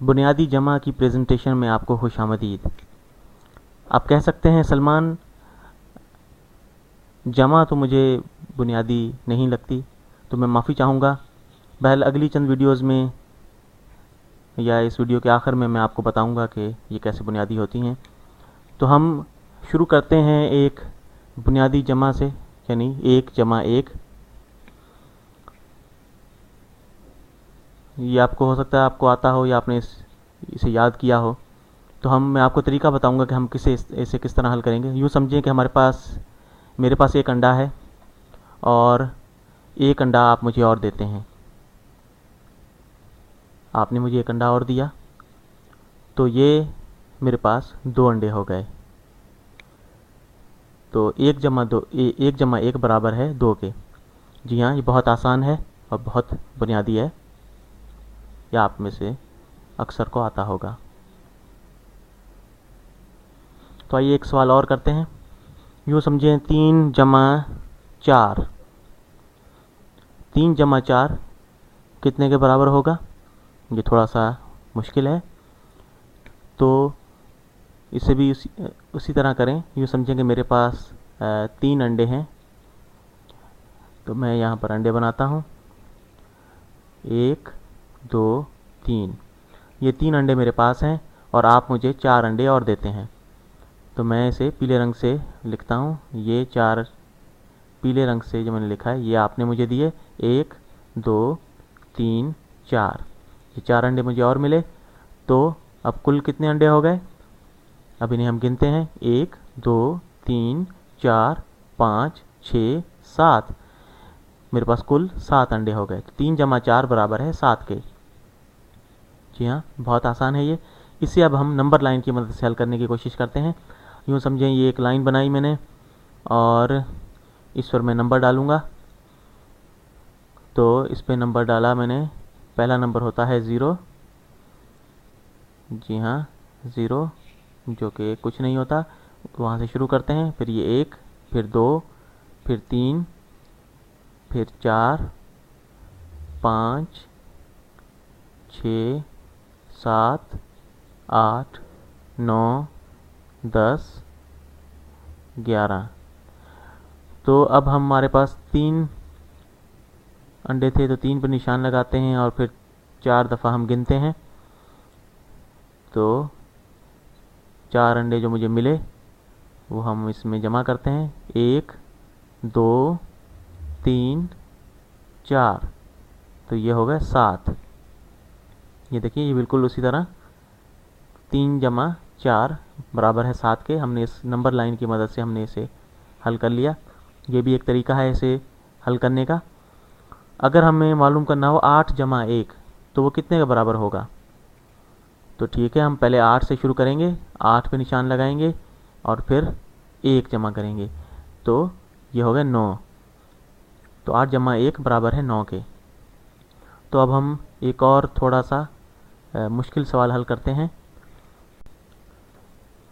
बुनियादी जमा की प्रेजेंटेशन में आपको खुशामदीद। आप कह सकते हैं सलमान, जमा तो मुझे बुनियादी नहीं लगती, तो मैं माफ़ी चाहूँगा। बहरहाल अगली चंद वीडियोस में या इस वीडियो के आखिर में मैं आपको बताऊँगा कि ये कैसे बुनियादी होती हैं। तो हम शुरू करते हैं एक बुनियादी जमा से, यानी 1 जमा 1। ये आपको हो सकता है आपको आता हो या आपने इसे याद किया हो। तो मैं आपको तरीका बताऊंगा कि हम इसे किस तरह हल करेंगे। यूँ समझें कि मेरे पास एक अंडा है और एक अंडा आप मुझे और देते हैं। आपने मुझे एक अंडा और दिया, तो ये मेरे पास 2 अंडे हो गए। तो 1 जमा 1 बराबर है 2 के। जी हाँ, ये बहुत आसान है और बहुत बुनियादी है, या आप में से अक्सर को आता होगा। तो आइए एक सवाल और करते हैं। यूँ समझें 3 जमा 4। 3 जमा 4 कितने के बराबर होगा? ये थोड़ा सा मुश्किल है, तो इसे भी उसी तरह करें। यूँ समझें कि मेरे पास 3 अंडे हैं, तो मैं यहाँ पर अंडे बनाता हूँ। 1 2 3। ये 3 अंडे मेरे पास हैं और आप मुझे 4 अंडे और देते हैं। तो मैं इसे पीले रंग से लिखता हूँ। ये 4 पीले रंग से जो मैंने लिखा है, ये आपने मुझे दिए। 1 2 3 4। ये 4 अंडे मुझे और मिले। तो अब कुल कितने अंडे हो गए? अब इन्हें हम गिनते हैं। 1 2 3 4 5 6 7। मेरे पास कुल 7 अंडे हो गए। तो 3 जमा 4 बराबर है 7 के। जी हाँ, बहुत आसान है ये। इसे अब हम नंबर लाइन की मदद से हल करने की कोशिश करते हैं। यूँ समझें ये एक लाइन बनाई मैंने और इस पर मैं नंबर डालूँगा। तो इस पर नंबर डाला मैंने। पहला नंबर होता है 0। जी हाँ, 0, जो कि कुछ नहीं होता। वहाँ से शुरू करते हैं। फिर ये 1, फिर 2, फिर 3, फिर 4 5 6 7 8 9 10 11। तो अब हमारे पास 3 अंडे थे, तो 3 पर निशान लगाते हैं और फिर 4 दफ़ा हम गिनते हैं। तो 4 अंडे जो मुझे मिले वो हम इसमें जमा करते हैं। 1 2 3 4। तो ये हो गए 7। ये देखिए, ये बिल्कुल उसी तरह 3 जमा 4 बराबर है 7 के। हमने इस नंबर लाइन की मदद से हमने इसे हल कर लिया। ये भी एक तरीका है इसे हल करने का। अगर हमें मालूम करना हो 8 जमा 1, तो वो कितने के बराबर होगा? तो ठीक है, हम पहले 8 से शुरू करेंगे। 8 पे निशान लगाएंगे और फिर 1 जमा करेंगे। तो ये हो गया 9। तो 8 जमा 1 बराबर है 9 के। तो अब हम एक और थोड़ा सा मुश्किल सवाल हल करते हैं।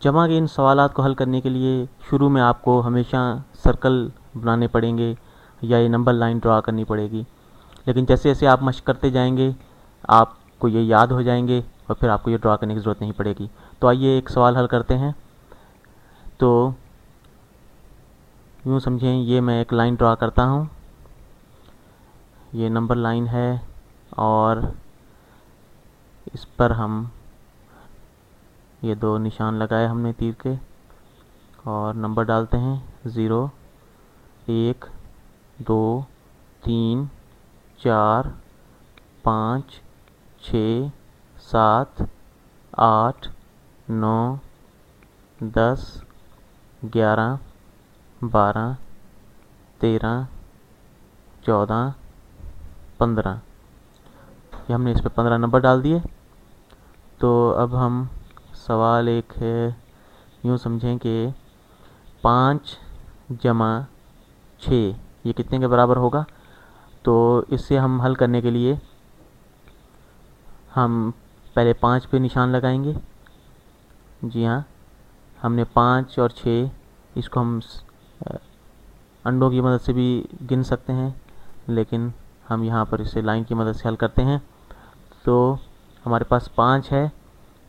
जमा के इन सवालात को हल करने के लिए शुरू में आपको हमेशा सर्कल बनाने पड़ेंगे या ये नंबर लाइन ड्रा करनी पड़ेगी। लेकिन जैसे जैसे आप मशक करते जाएंगे आपको ये याद हो जाएंगे और फिर आपको ये ड्रा करने की ज़रूरत नहीं पड़ेगी। तो आइए एक सवाल हल करते हैं। तो यूँ समझें ये मैं एक लाइन ड्रा करता हूँ। ये नंबर लाइन है और इस पर हम ये 2 निशान लगाए हमने तीर के और नंबर डालते हैं। 0 1 2 3 4 5 6 7 8 9 10 11 12 13 14 15। ये हमने इस पर 15 नंबर डाल दिए। तो अब हम सवाल एक है, यूँ समझें कि 5 जमा 6 ये कितने के बराबर होगा? तो इससे हम हल करने के लिए हम पहले 5 पे निशान लगाएंगे। जी हाँ, हमने 5 और 6 इसको हम अंडों की मदद से भी गिन सकते हैं, लेकिन हम यहाँ पर इसे लाइन की मदद से हल करते हैं। तो हमारे पास 5 है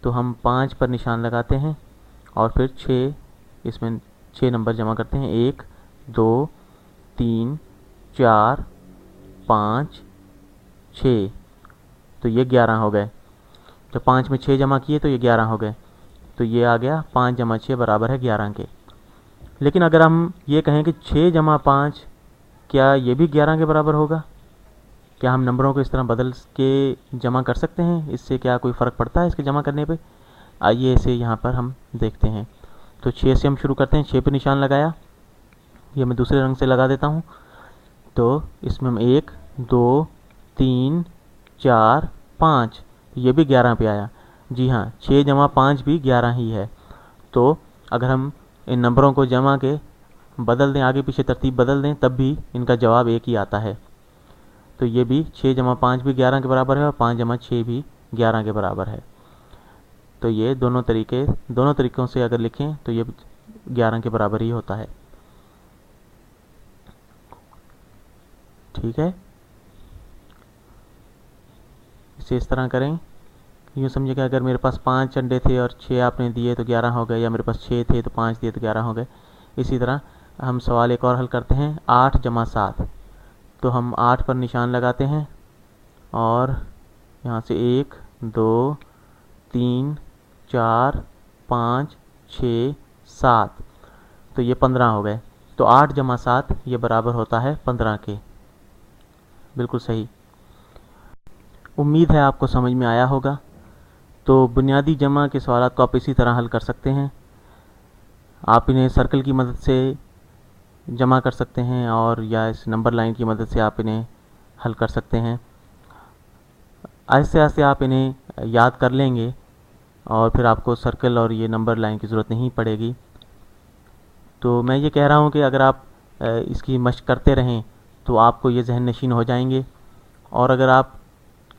तो हम 5 पर निशान लगाते हैं और फिर 6, इसमें 6 नंबर जमा करते हैं। 1 2 3 4 5 6, तो ये 11 हो गए। जब 5 में 6 जमा किए तो ये 11 हो गए। तो ये आ गया 5 जमा 6 बराबर है 11 के। लेकिन अगर हम ये कहें कि 6 जमा 5, क्या ये भी 11 के बराबर होगा? क्या हम नंबरों को इस तरह बदल के जमा कर सकते हैं? इससे क्या कोई फ़र्क पड़ता है इसके जमा करने पे? आइए इसे यहाँ पर हम देखते हैं। तो 6 से हम शुरू करते हैं। 6 पे निशान लगाया, ये मैं दूसरे रंग से लगा देता हूँ। तो इसमें हम 1 2 3 4 5, ये भी 11 पे आया। जी हाँ, 6 जमा 5 भी 11 ही है। तो अगर हम इन नंबरों को जमा के बदल दें, आगे पीछे तरतीब बदल दें, तब भी इनका जवाब एक ही आता है। तो ये भी 6 जमा 5 भी 11 के बराबर है और 5 जमा 6 भी 11 के बराबर है। तो ये दोनों तरीक़ों से अगर लिखें तो ये 11 के बराबर ही होता है। ठीक है, इसे इस तरह करें। यूँ समझिए कि अगर मेरे पास 5 अंडे थे और 6 आपने दिए तो 11 हो गए, या मेरे पास 6 थे तो 5 दिए तो 11 हो गए। इसी तरह हम सवाल एक और हल करते हैं। 8 जमा 7, तो हम 8 पर निशान लगाते हैं और यहाँ से 1 2 3 4 5 6 7, तो ये 15 हो गए। तो 8 जमा 7 ये बराबर होता है 15 के। बिल्कुल सही। उम्मीद है आपको समझ में आया होगा। तो बुनियादी जमा के सवाल को आप इसी तरह हल कर सकते हैं। आप इन्हें सर्कल की मदद से जमा कर सकते हैं और या इस नंबर लाइन की मदद से आप इन्हें हल कर सकते हैं। आहिस्ते आहिस्ते आप इन्हें याद कर लेंगे और फिर आपको सर्कल और ये नंबर लाइन की ज़रूरत नहीं पड़ेगी। तो मैं ये कह रहा हूँ कि अगर आप इसकी मशक करते रहें तो आपको ये जहन नशीन हो जाएंगे। और अगर आप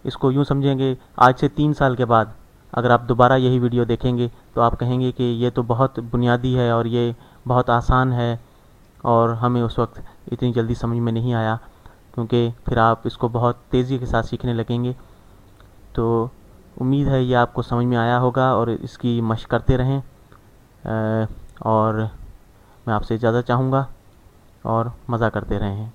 इसको यूँ समझेंगे, आज से 3 साल के बाद अगर आप दोबारा यही वीडियो देखेंगे तो आप कहेंगे कि ये तो बहुत बुनियादी है और ये बहुत आसान है और हमें उस वक्त इतनी जल्दी समझ में नहीं आया, क्योंकि फिर आप इसको बहुत तेज़ी के साथ सीखने लगेंगे। तो उम्मीद है ये आपको समझ में आया होगा और इसकी मशक करते रहें। और मैं आपसे इजाज़त चाहूँगा और मज़ा करते रहें।